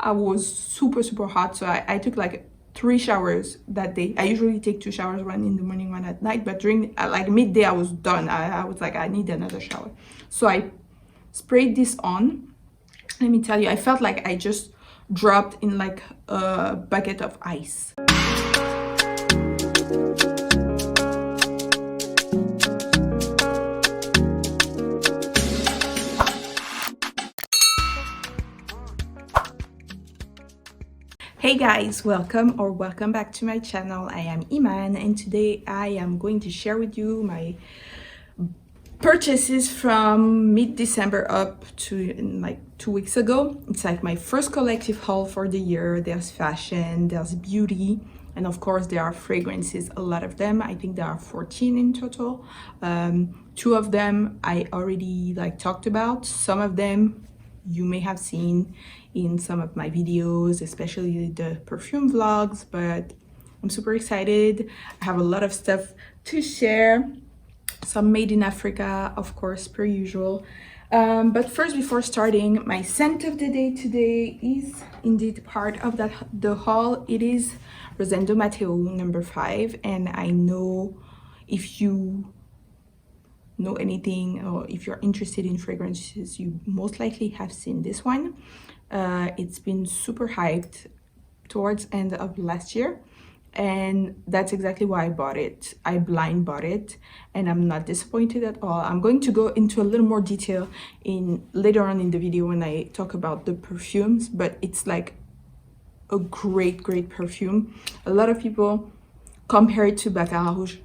I was super hot, so I took like 3 showers that day. I usually take 2 showers, one in the morning, one at night, but during like midday I was done. I was like, I need another shower, so I sprayed this on. Let me tell you, I felt like I just dropped in like a bucket of ice. Hey guys, welcome back to my channel. I am Iman, and today I am going to share with you my purchases from mid-December up to like 2 weeks ago. It's like my first collective haul for the year. There's fashion, there's beauty, and of course there are fragrances, a lot of them. I think there are 14 in total. 2 of them I already like talked about. Some of them you may have seen in some of my videos, especially the perfume vlogs, but I'm super excited. I have a lot of stuff to share, some made in Africa, of course, per usual. But first, before starting, my scent of the day today is indeed part of the haul. It is Rosendo Matteo number 5, and I know if you know anything or if you're interested in fragrances, you most likely have seen this one. It's been super hyped towards end of last year, and that's exactly why I bought it. I blind bought it, and I'm not disappointed at all. I'm going to go into a little more detail later on in the video when I talk about the perfumes, but it's like a great perfume. A lot of people compare it to Baccarat Rouge,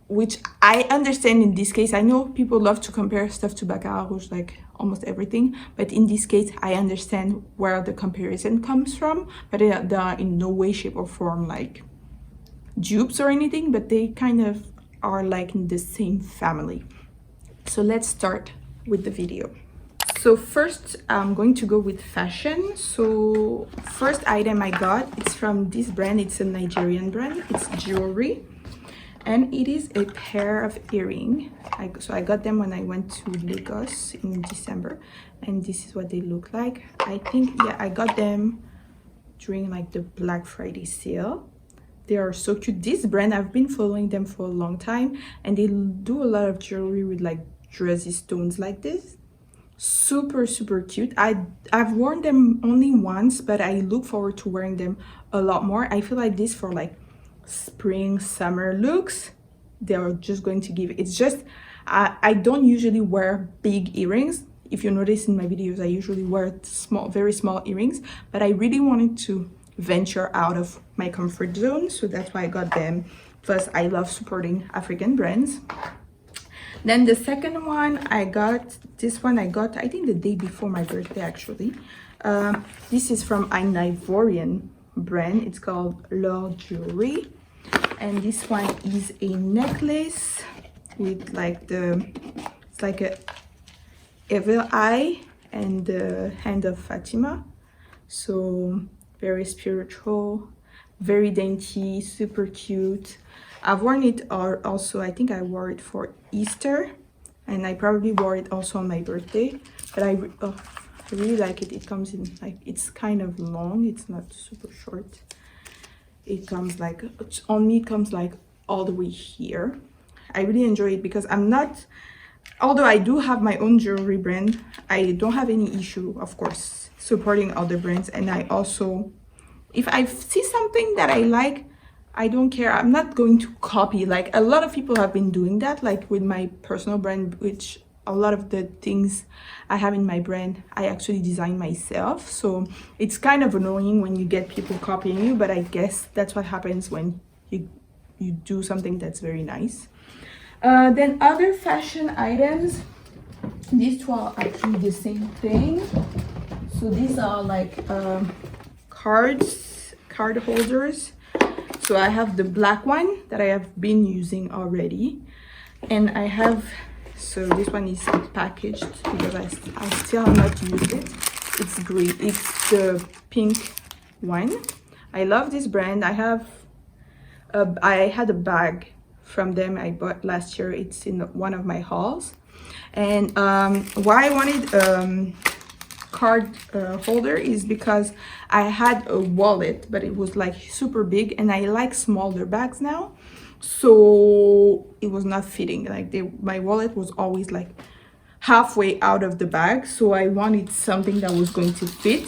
which I understand. In this case, I know people love to compare stuff to Baccarat Rouge, like almost everything, but in this case I understand where the comparison comes from, but they are in no way, shape or form like dupes or anything, but they kind of are like in the same family. So let's start with the video. So first I'm going to go with fashion. So first item I got, it's from this brand. It's a Nigerian brand. It's jewelry, and it is a pair of earrings. So I got them when I went to Lagos in December, and this is what they look like. I think, yeah, I got them during like the Black Friday sale. They are so cute. This brand, I've been following them for a long time, and they do a lot of jewelry with like dressy stones like this. Super cute. I've worn them only once, but I look forward to wearing them a lot more. I feel like this for like spring summer looks, they're just going to give. It's just I don't usually wear big earrings. If you notice in my videos, I usually wear small, very small earrings, but I really wanted to venture out of my comfort zone, so that's why I got them. Plus I love supporting African brands. Then the second one I got, this one I got I think the day before my birthday actually. This is from an Ivorian brand. It's called Floral jewelry, and this one is a necklace with like it's like a evil eye and the hand of Fatima. So very spiritual, very dainty, super cute. I've worn it also, I think I wore it for Easter, and I probably wore it also on my birthday, but I really like it. It comes in like, it's kind of long, it's not super short. It comes like, on me it comes like all the way here. I really enjoy it because I'm not, although I do have my own jewelry brand, I don't have any issue, of course, supporting other brands. And I also, if I see something that I like, I don't care, I'm not going to copy. Like a lot of people have been doing that, like with my personal brand, which a lot of the things I have in my brand I actually design myself. So it's kind of annoying when you get people copying you, but I guess that's what happens when you do something that's very nice. Then other fashion items, these two are actually the same thing. So these are like card holders. So I have the black one that I have been using already, and I have, so this one is packaged because I still have not used it. It's great. It's the pink one. I love this brand. I had a bag from them I bought last year. It's in one of my hauls. And why I wanted card holder is because I had a wallet, but it was like super big, and I like smaller bags now, so it was not fitting. Like my wallet was always like halfway out of the bag, so I wanted something that was going to fit,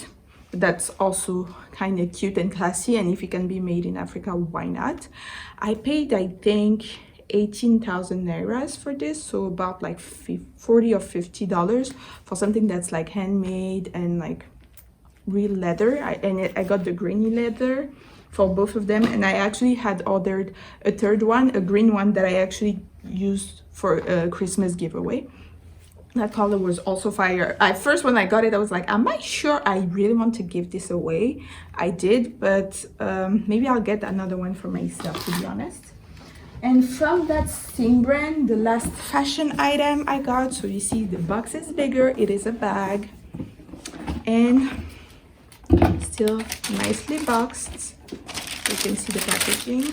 that's also kind of cute and classy, and if it can be made in Africa, why not? I paid, I think, 18,000 nairas for this, so about like 40 or $50 for something that's like handmade and like real leather. I got the grainy leather for both of them, and I actually had ordered a third one, a green one, that I actually used for a Christmas giveaway. That color was also fire. At first, when I got it, I was like, am I sure I really want to give this away? I did, but maybe I'll get another one for myself, to be honest. And from that same brand, the last fashion item I got, so you see the box is bigger, it is a bag, and still nicely boxed. You can see the packaging.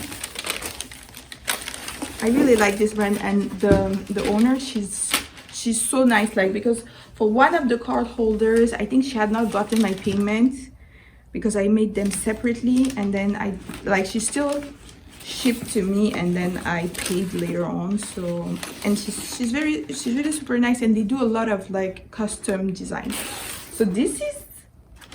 I really like this brand, and the owner, she's so nice, like, because for one of the card holders, I think she had not gotten my payment because I made them separately, and then she still shipped to me, and then I paid later on. So, and she's really super nice, and they do a lot of like custom design. So this is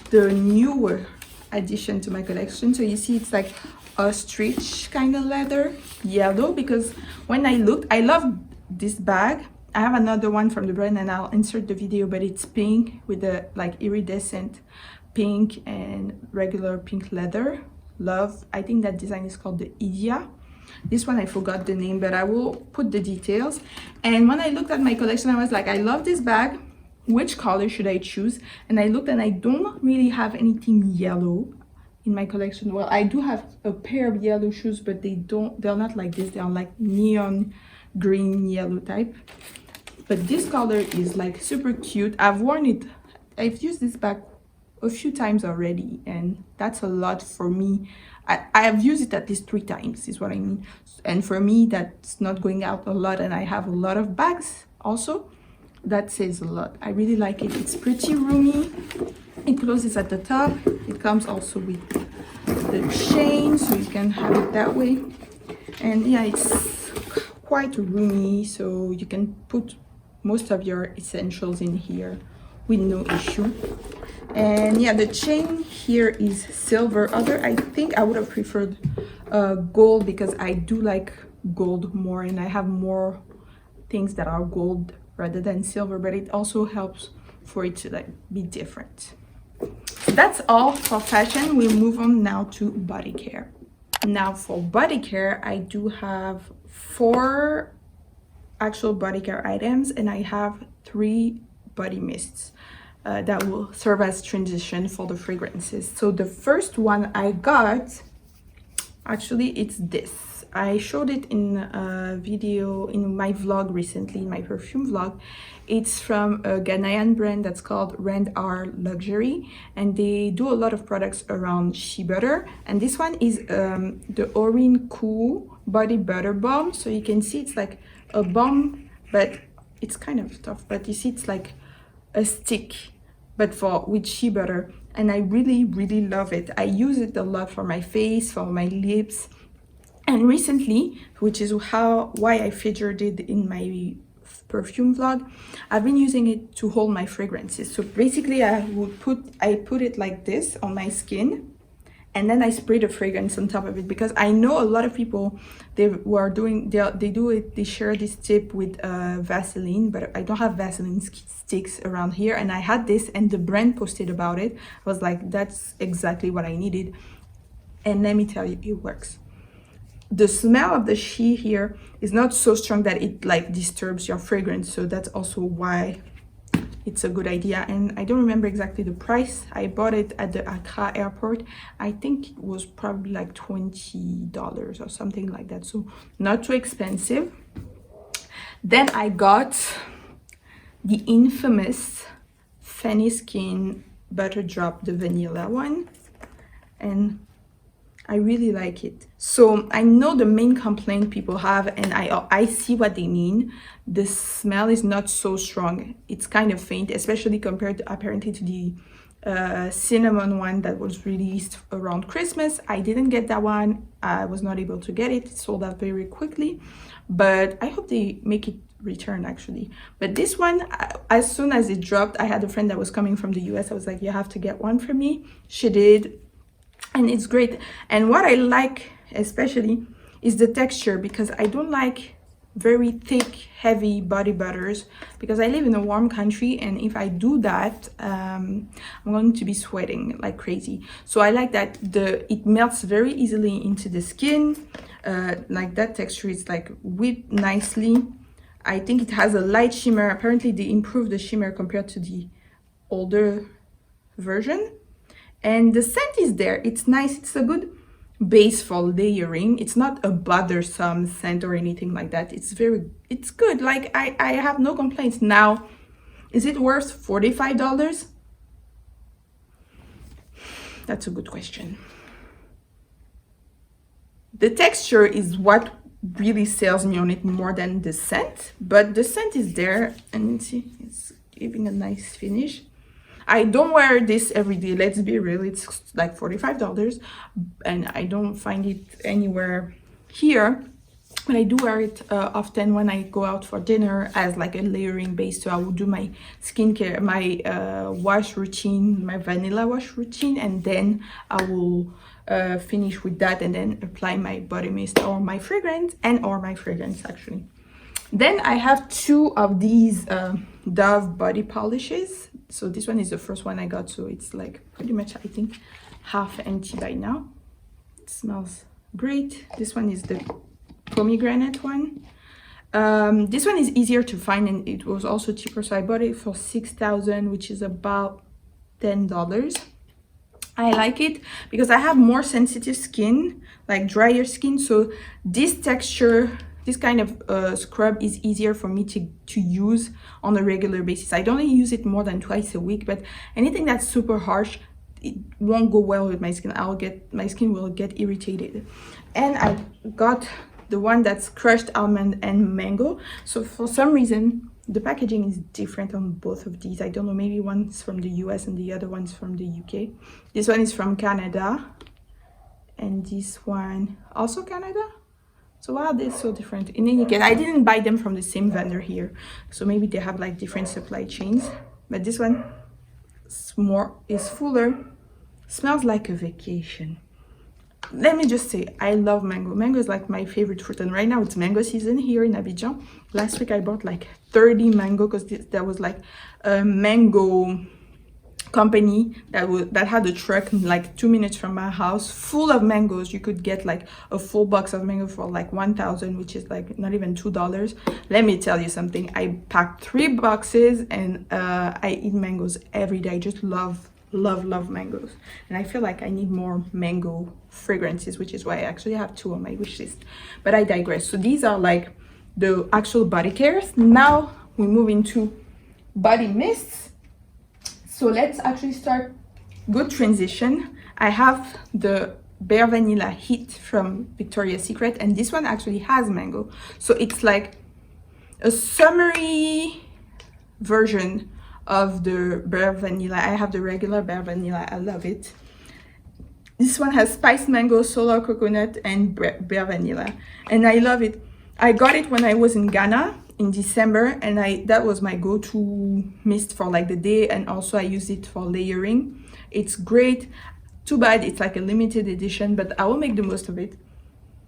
the newer addition to my collection. So you see it's like ostrich kind of leather, yellow, because when I looked, I love this bag. I have another one from the brand, and I'll insert the video, but it's pink with the like iridescent pink and regular pink leather. Love. I think that design is called the Idia. This one I forgot the name, but I will put the details. And when I looked at my collection, I was like, I love this bag, which color should I choose? And I looked, and I don't really have anything yellow in my collection. Well, I do have a pair of yellow shoes, but they're not like this, they are like neon green yellow type. But this color is like super cute. I've worn it, I've used this bag a few times already, and that's a lot for me. I have used it at least 3 times, is what I mean. And for me, that's not going out a lot, and I have a lot of bags also. That says a lot. I really like it. It's pretty roomy. It closes at the top. It comes also with the chain, so you can have it that way. And yeah, it's quite roomy, so you can put most of your essentials in here with no issue. And yeah, the chain here is silver. I think I would have preferred gold, because I do like gold more, and I have more things that are gold rather than silver, but it also helps for it to like be different. So that's all for fashion. We'll move on now to body care. Now for body care, I do have 4 actual body care items, and I have 3 body mists that will serve as transition for the fragrances. So the first one I got, actually it's this. I showed it in a video in my vlog recently, in my perfume vlog. It's from a Ghanaian brand that's called Rand R Luxury, and they do a lot of products around shea butter. And this one is the Orin Cool Body Butter Balm. So you can see it's like a balm, but it's kind of tough, but you see it's like a stick, but with shea butter, and I really love it. I use it a lot for my face, for my lips, and recently, which is why I featured it in my perfume vlog, I've been using it to hold my fragrances. So basically I put it like this on my skin, and then I spray the fragrance on top of it, because I know a lot of people, they share this tip with Vaseline, but I don't have Vaseline sticks around here, and I had this, and the brand posted about it. I was like, that's exactly what I needed, and let me tell you, it works. The smell of the shea here is not so strong that it like disturbs your fragrance, so that's also why it's a good idea. And I don't remember exactly the price. I bought it at the Accra airport. I think it was probably like $20 or something like that, so not too expensive. Then I got the infamous Fanny Skin Butter Drop, the vanilla one, and I really like it. So I know the main complaint people have, and I see what they mean. The smell is not so strong. It's kind of faint, especially compared to, apparently, to the cinnamon one that was released around Christmas. I didn't get that one. I was not able to get it. It sold out very quickly, but I hope they make it return actually. But this one, as soon as it dropped, I had a friend that was coming from the US. I was like, you have to get one for me. She did, and it's great. And what I like especially is the texture, because I don't like very thick, heavy body butters, because I live in a warm country, and if I do that, I'm going to be sweating like crazy. So I like that it melts very easily into the skin. Like that texture is like whipped nicely. I think it has a light shimmer. Apparently they improved the shimmer compared to the older version. And the scent is there. It's nice. It's a good base for layering. It's not a bothersome scent or anything like that. It's good. Like I have no complaints. Now, is it worth $45? That's a good question. The texture is what really sells me on it more than the scent, but the scent is there, and see, it's giving a nice finish. I don't wear this every day, let's be real. It's like $45, and I don't find it anywhere here, but I do wear it often when I go out for dinner as like a layering base. So I will do my skincare, my wash routine, my vanilla wash routine, and then I will finish with that, and then apply my body mist or my fragrance, actually. Then I have two of these Dove body polishes. So this one is the first one I got, so it's like pretty much, I think, half empty by now. It smells great. This one is the pomegranate one. This one is easier to find, and it was also cheaper, so I bought it for $6,000, which is about $10. I like it because I have more sensitive skin, like drier skin, so this texture, this kind of scrub is easier for me to use on a regular basis. I don't use it more than twice a week, but anything that's super harsh, it won't go well with my skin. My skin will get irritated. And I got the one that's crushed almond and mango. So for some reason, the packaging is different on both of these. I don't know, maybe one's from the US and the other one's from the UK. This one is from Canada, and this one also Canada. So why are they so different? In any case, I didn't buy them from the same vendor here, so maybe they have like different supply chains. But this one is fuller, smells like a vacation. Let me just say, I love mango. Mango is like my favorite fruit, and right now it's mango season here in Abidjan. Last week I bought like 30 mango, because there was like a mango company that had a truck like 2 minutes from my house full of mangoes. You could get like a full box of mango for like 1,000, which is like not even $2. Let me tell you something, I packed 3 boxes, and I eat mangoes every day. I just love mangoes, and I feel like I need more mango fragrances, which is why I actually have 2 on my wish list. But I digress. So these are like the actual body cares. Now we move into body mists. So let's actually start. Good transition. I have the Bare Vanilla Heat from Victoria's Secret, and this one actually has mango, so it's like a summery version of the Bare Vanilla. I have the regular Bare Vanilla. I love it. This one has spiced mango, solar coconut, and Bare Vanilla, and I love it. I got it when I was in Ghana in December, and that was my go-to mist for like the day, and also I use it for layering. It's great. Too bad it's like a limited edition, but I will make the most of it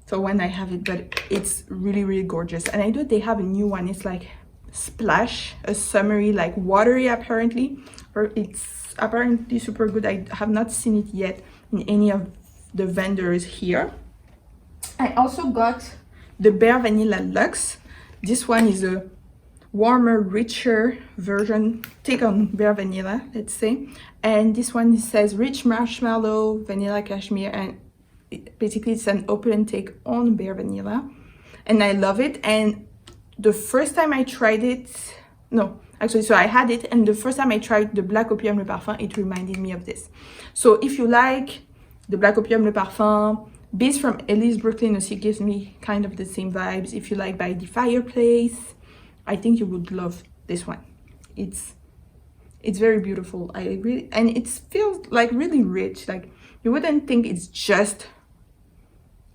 so when I have it. But it's really gorgeous, and I know they have a new one. It's like Splash, a summery, like watery apparently, or it's apparently super good. I have not seen it yet in any of the vendors here. I also got the Bare Vanilla Luxe. This one is a warmer, richer version, take on Bare Vanilla, let's say. And this one says rich marshmallow, vanilla cashmere, and basically it's an open take on Bare Vanilla, and I love it. And the first time I tried it, so I had it, and the first time I tried the Black Opium Le Parfum, it reminded me of this. So if you like the Black Opium Le Parfum. Bees from Elise Brooklyn also gives me kind of the same vibes. If you like By the Fireplace, I think you would love this one. It's very beautiful. And it feels like really rich. Like you wouldn't think it's just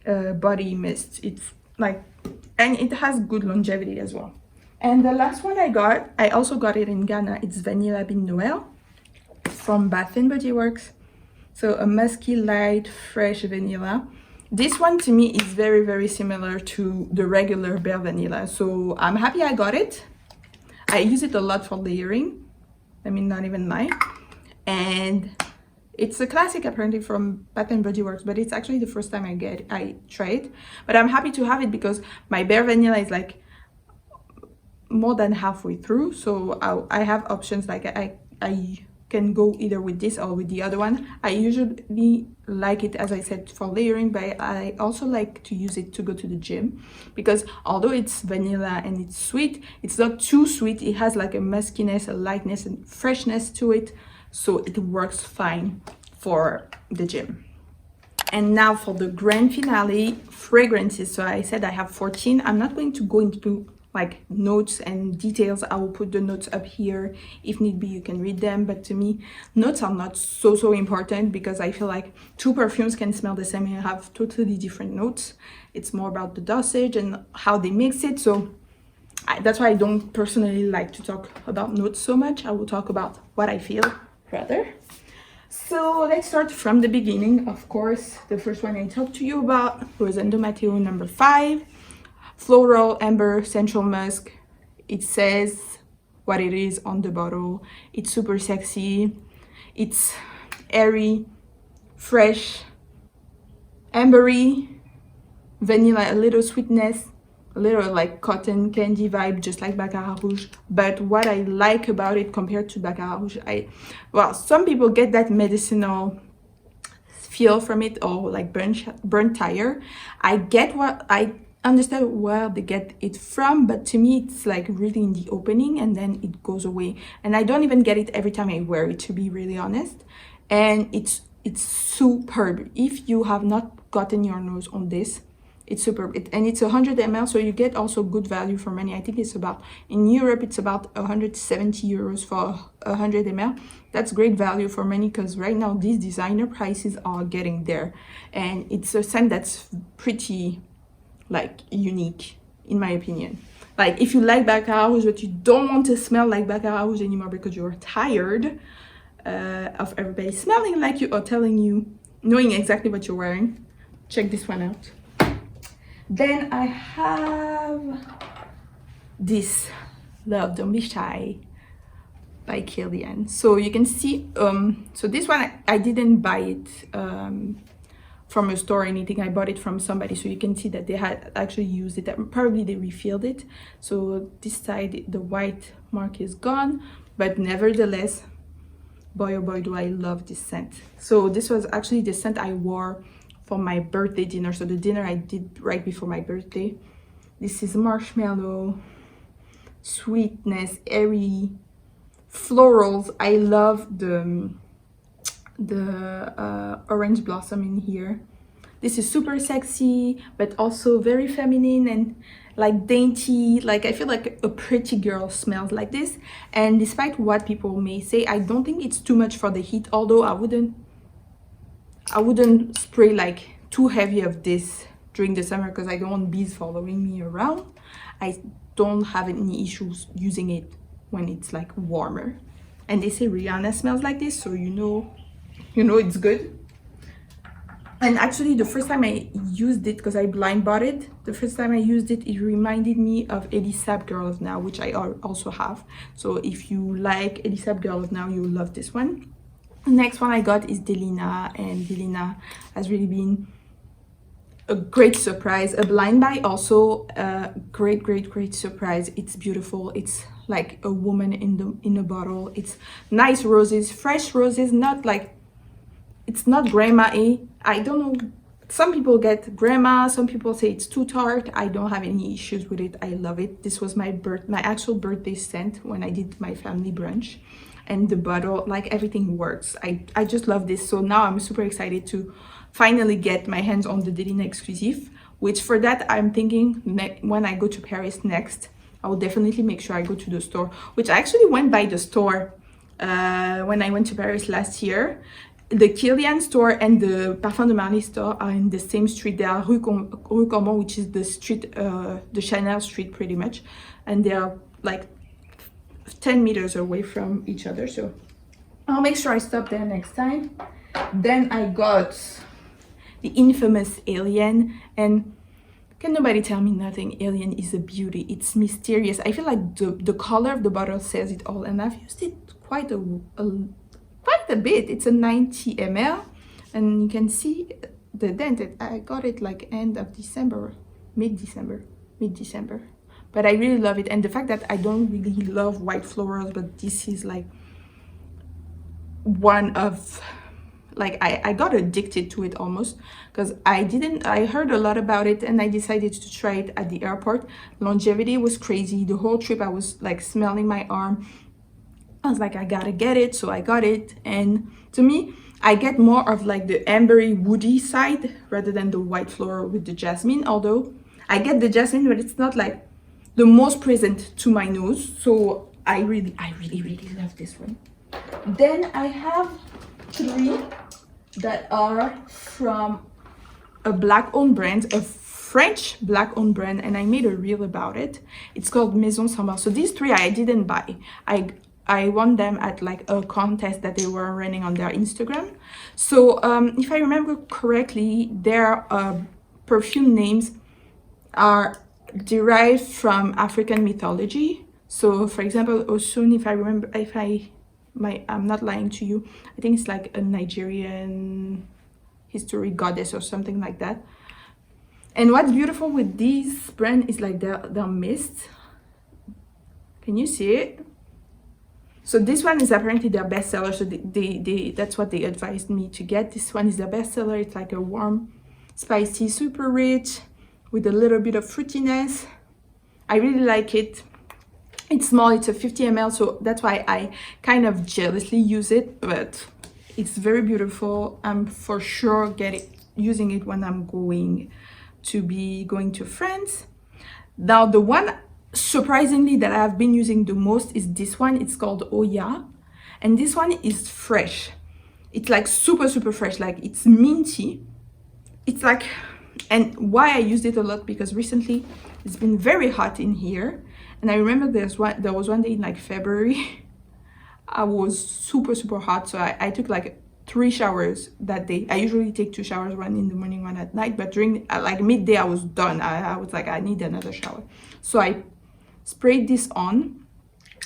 a body mist. It's like, and it has good longevity as well. And the last one I also got it in Ghana. It's Vanilla Bean Noel from Bath & Body Works. So a musky, light, fresh vanilla. This one to me is very, very similar to the regular Bare Vanilla. So I'm happy I got it. I use it a lot for layering. I mean, not even lie. And it's a classic apparently from Bath & Body Works, but it's actually the first time I try it. But I'm happy to have it because my Bare Vanilla is like more than halfway through. So I have options, like I can go either with this or with the other one. I usually like it, as I said, for layering, but I also like to use it to go to the gym because although it's vanilla and it's sweet, it's not too sweet. It has like a muskiness, a lightness and freshness to it, so it works fine for the gym. And now for the grand finale, fragrances. So I said I have 14. I'm not going to go into like notes and details. I will put the notes up here. If need be, you can read them. But to me, notes are not so important because I feel like two perfumes can smell the same and have totally different notes. It's more about the dosage and how they mix it. So that's why I don't personally like to talk about notes so much. I will talk about what I feel rather. So let's start from the beginning. Of course, the first one I talked to you about, Rosendo Matteo number 5. Floral, Ember, Central Musk. It says what it is on the bottle. It's super sexy. It's airy, fresh, ambery, vanilla, a little sweetness, a little like cotton candy vibe, just like Baccarat Rouge. But what I like about it compared to Baccarat Rouge, well, some people get that medicinal feel from it, or like burnt tire. I understand where they get it from, but to me it's like really in the opening and then it goes away, and I don't even get it every time I wear it, to be really honest. And it's superb. If you have not gotten your nose on this, it's superb. And it's 100 ml, so you get also good value for money. I think it's about, in Europe it's about 170 euros for 100 ml. That's great value for money because right now these designer prices are getting there, and it's a scent that's pretty like unique in my opinion. Like if you like Baccarat Rouge but you don't want to smell like Baccarat Rouge anymore because you're tired of everybody smelling like you or telling you, knowing exactly what you're wearing, check this one out. Then I have this Love Don't Be Shy by Kilian. So you can see so this one I didn't buy it from a store or anything. I bought it from somebody, so you can see that they had actually used it. Probably they refilled it. So this side the white mark is gone, but nevertheless, boy oh boy do I love this scent. So this was actually the scent I wore for my birthday dinner, so the dinner I did right before my birthday. This is marshmallow, sweetness, airy, florals. I love the orange blossom in here. This is super sexy but also very feminine and like dainty. Like I feel like a pretty girl smells like this, and despite what people may say, I don't think it's too much for the heat, although I wouldn't spray like too heavy of this during the summer because I don't want bees following me around. I don't have any issues using it when it's like warmer, and they say Rihanna smells like this, so you know it's good. And actually the first time I used it, because I blind bought it, the first time I used it, it reminded me of Elisab Girl of Now, which I also have. So if you like Elisab Girl of Now, you'll love this one. The next one I got is Delina, and Delina has really been a great surprise. A blind buy, also a great surprise. It's beautiful. It's like a woman in a bottle. It's nice roses, fresh roses, not like, it's not grandma-y. I don't know, some people get grandma, some people say it's too tart. I don't have any issues with it. I love it. This was my actual birthday scent when I did my family brunch. and the bottle, like everything works. I just love this. So now I'm super excited to finally get my hands on the Delina exclusive, which for that I'm thinking when I go to Paris next, I will definitely make sure I go to the store, which I actually went by the store when I went to Paris last year. The Kilian store and the Parfum de Marly store are in the same street. They are Rue Corbon, which is the street, the Chanel street pretty much. And they are like 10 meters away from each other. So I'll make sure I stop there next time. Then I got the infamous Alien, and can nobody tell me nothing? Alien is a beauty. It's mysterious. I feel like the color of the bottle says it all, and I've used it quite a bit. It's a 90 ml, and you can see the dent. I got it like end of December, mid-December. But I really love it, and the fact that I don't really love white florals, but this is like one of, like, I got addicted to it almost, because I heard a lot about it and I decided to try it at the airport. Longevity was crazy. The whole trip I was like smelling my arm. I was like, I gotta get it, so I got it. And to me, I get more of like the ambery woody side rather than the white floral with the jasmine, although I get the jasmine, but it's not like the most present to my nose. So I really love this one. Then I have 3 that are from a black owned brand, a French black owned brand, and I made a reel about it. It's called Maison Summer. So these 3 I didn't buy. I won them at like a contest that they were running on their Instagram. So if I remember correctly, their perfume names are derived from African mythology. So for example, Osun, if I remember, I'm not lying to you, I think it's like a Nigerian history goddess or something like that. And what's beautiful with this brand is like their mist. Can you see it? So this one is apparently their bestseller. So that's what they advised me to get. This one is their bestseller. It's like a warm, spicy, super rich with a little bit of fruitiness. I really like it. It's small, it's a 50 ml, so that's why I kind of jealously use it, but it's very beautiful. I'm for sure using it when I'm going to France. Now the one surprisingly that I've been using the most is this one. It's called Oya, and this one is fresh. It's like super fresh, like it's minty. It's like, and why I used it a lot, because recently it's been very hot in here, and I remember there was one day in like February I was super hot, so I took like 3 showers that day. I usually take 2 showers, one in the morning, one at night, but during like midday I was done. I was like, I need another shower, so I sprayed this on.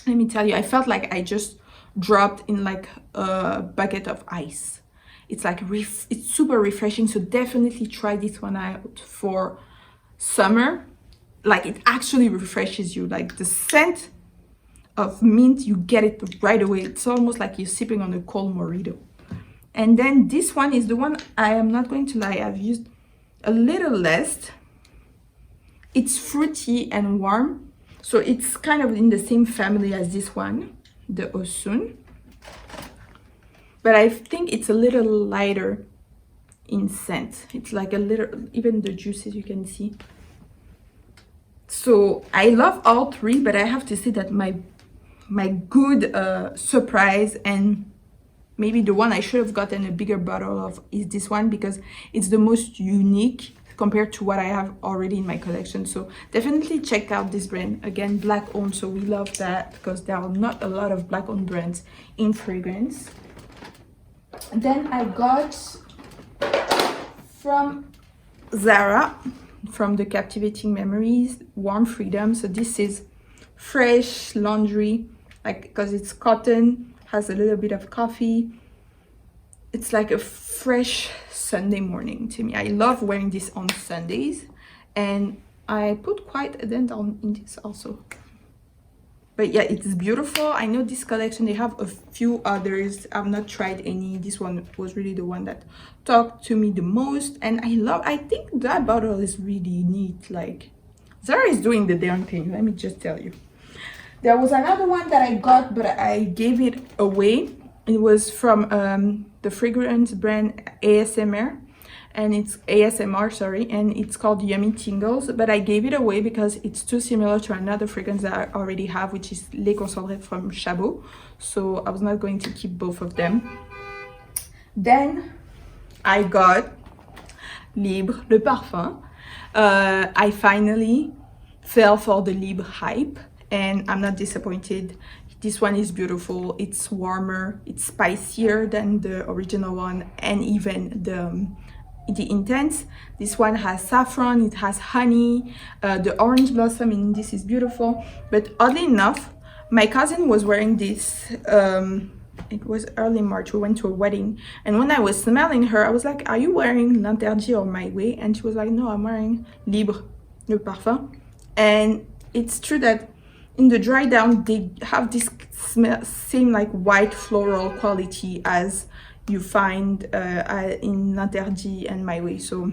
Let me tell you, I felt like I just dropped in like a bucket of ice. It's like it's super refreshing, so definitely try this one out for summer. Like it actually refreshes you, like the scent of mint, you get it right away. It's almost like you're sipping on a cold mojito. And then this one is the one, I am not going to lie, I've used a little less. It's fruity and warm, so it's kind of in the same family as this one, the Osun, but I think it's a little lighter in scent. It's like a little, even the juices you can see. So I love all 3, but I have to say that my good surprise, and maybe the one I should have gotten a bigger bottle of, is this one, because it's the most unique compared to what I have already in my collection. So definitely check out this brand. Again, black owned, so we love that, because there are not a lot of black owned brands in fragrance. And then I got from Zara, from the Captivating Memories, Warm Freedom. So this is fresh laundry, like, because it's cotton, has a little bit of coffee. It's like a fresh Sunday morning to me. I love wearing this on Sundays, and I put quite a dent on in this also. But yeah, it's beautiful. I know this collection, they have a few others. I've not tried any. This one was really the one that talked to me the most, and I think that bottle is really neat. Like, Zara is doing the damn thing, let me just tell you. There was another one that I got, but I gave it away. It was from the fragrance brand ASMR, and it's ASMR, sorry, and it's called Yummy Tingles, but I gave it away because it's too similar to another fragrance that I already have, which is Les Concentrés from Chabot, so I was not going to keep both of them. Then I got Libre, le parfum. I finally fell for the Libre hype, and I'm not disappointed. This one is beautiful. It's warmer, it's spicier than the original one, and even the intense. This one has saffron, it has honey, the orange blossom in this is beautiful. But oddly enough, my cousin was wearing this, it was early March, we went to a wedding, and when I was smelling her, I was like, are you wearing L'Interdit or My Way? And she was like, no, I'm wearing Libre, le parfum. And it's true that in the dry down, they have this same like white floral quality as you find in L'Interdit and My Way. So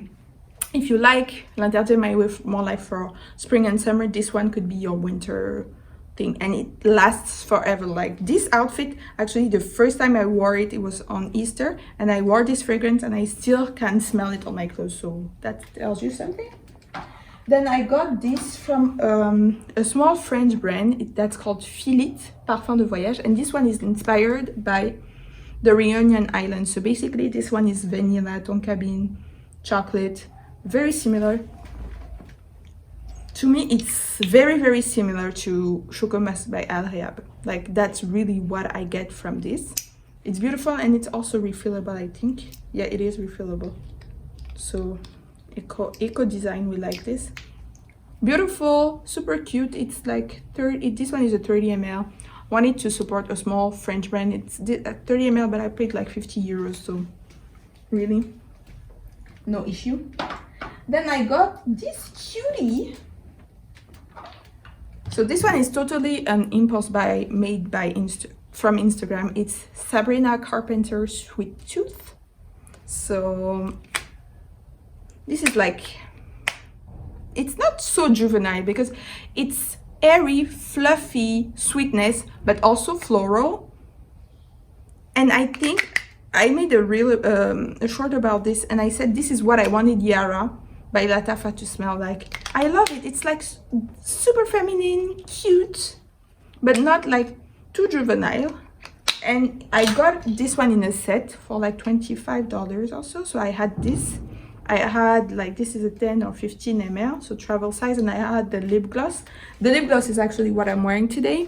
if you like L'Interdit and My Way more like for spring and summer, this one could be your winter thing, and it lasts forever. Like this outfit, actually the first time I wore it, it was on Easter, and I wore this fragrance and I still can smell it on my clothes, so that tells you something. Then I got this from a small French brand that's called Filit Parfum de Voyage, and this one is inspired by the Reunion Island. So basically this one is vanilla, tonka bean, chocolate, very similar. To me, it's very, very similar to Chocomas by Al Hayab. Like that's really what I get from this. It's beautiful, and it's also refillable, I think. Yeah, it is refillable. So eco design, we like this. Beautiful, super cute. It's like 30, this one is a 30 ml. Wanted to support a small French brand. It's 30 ml, but I paid like 50 euros, so really no issue. Then I got this cutie. So this one is totally an impulse buy made by from Instagram. It's Sabrina Carpenter Sweet Tooth. So this is like, it's not so juvenile because it's airy, fluffy sweetness, but also floral. And I think I made a real a short about this, and I said this is what I wanted Yara by Latifah to smell like. I love it. It's like super feminine, cute, but not like too juvenile. And I got this one in a set for like $25 or so. So I had this. I had like, this is a 10 or 15 ml, so travel size, and I had the lip gloss. The lip gloss is actually what I'm wearing today,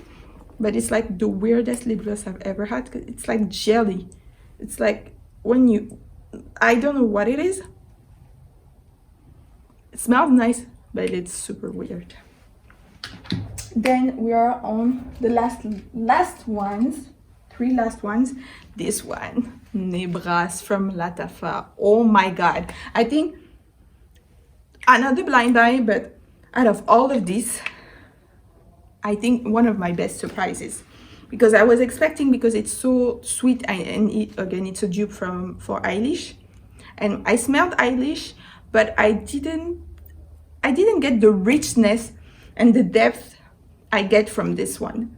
but it's like the weirdest lip gloss I've ever had. It's like jelly. It's like when you, I don't know what it is. It smells nice, but it's super weird. Then we are on the last ones, 3 last ones. This one, Nebras from Latifah. Oh my god, I think another blind buy, but out of all of this, I think one of my best surprises, because I was expecting, because it's so sweet, and again it's a dupe for Eilish, and I smelled Eilish, but I didn't get the richness and the depth I get from this one.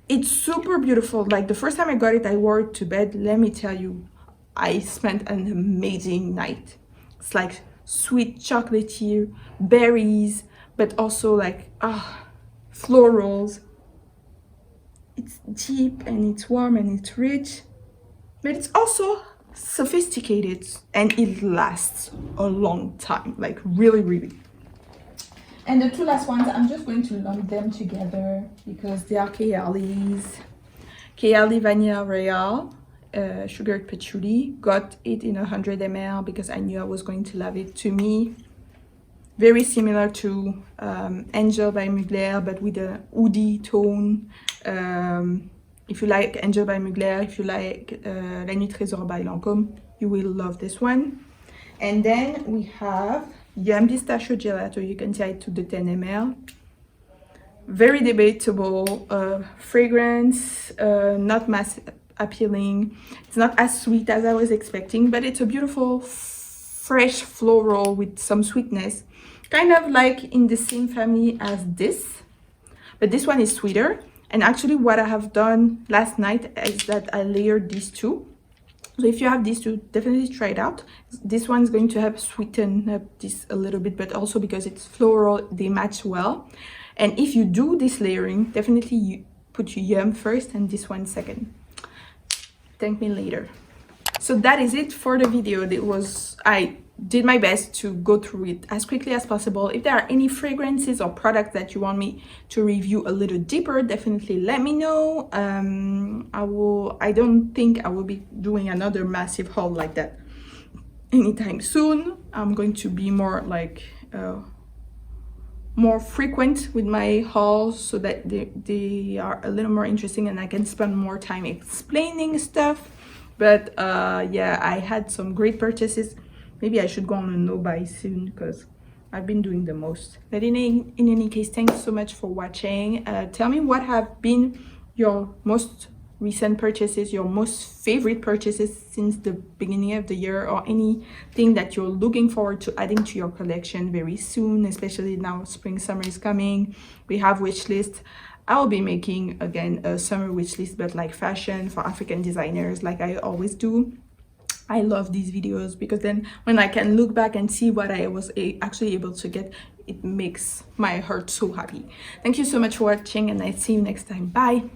It's super beautiful. Like the first time I got it, I wore it to bed. Let me tell you, I spent an amazing night. It's like sweet chocolatey berries, but also like florals. It's deep and it's warm and it's rich, but it's also sophisticated, and it lasts a long time, like really, really. And the 2 last ones, I'm just going to lump them together because they are Kayali's. Kayali Vanilla Royale, sugared patchouli. Got it in 100 ml because I knew I was going to love it. To me, very similar to Angel by Mugler, but with a woody tone. If you like Angel by Mugler, if you like La Nuit Trésor by Lancôme, you will love this one. And then we have Yum Pistachio Gelato. You can tie it to the 10 ml. Very debatable fragrance, not mass appealing. It's not as sweet as I was expecting, but it's a beautiful fresh floral with some sweetness, kind of like in the same family as this, but this one is sweeter. And actually what I have done last night is that I layered these two. So if you have these two, definitely try it out. This one's going to help sweeten up this a little bit, but also because it's floral, they match well. And if you do this layering, definitely you put your Yum first and this one second. Thank me later. So that is it for the video. I did my best to go through it as quickly as possible. If there are any fragrances or products that you want me to review a little deeper, definitely let me know. I don't think I will be doing another massive haul like that anytime soon. I'm going to be more like more frequent with my hauls so that they are a little more interesting and I can spend more time explaining stuff. But yeah, I had some great purchases. Maybe I should go on a no-buy soon because I've been doing the most. But in any case, thanks so much for watching. Tell me what have been your most recent purchases, your most favorite purchases since the beginning of the year, or anything that you're looking forward to adding to your collection very soon, especially now spring summer is coming. We have wish list. I'll be making again a summer wish list, but like fashion for African designers, like I always do. I love these videos because then when I can look back and see what I was actually able to get, it makes my heart so happy. Thank you so much for watching and I see you next time. Bye.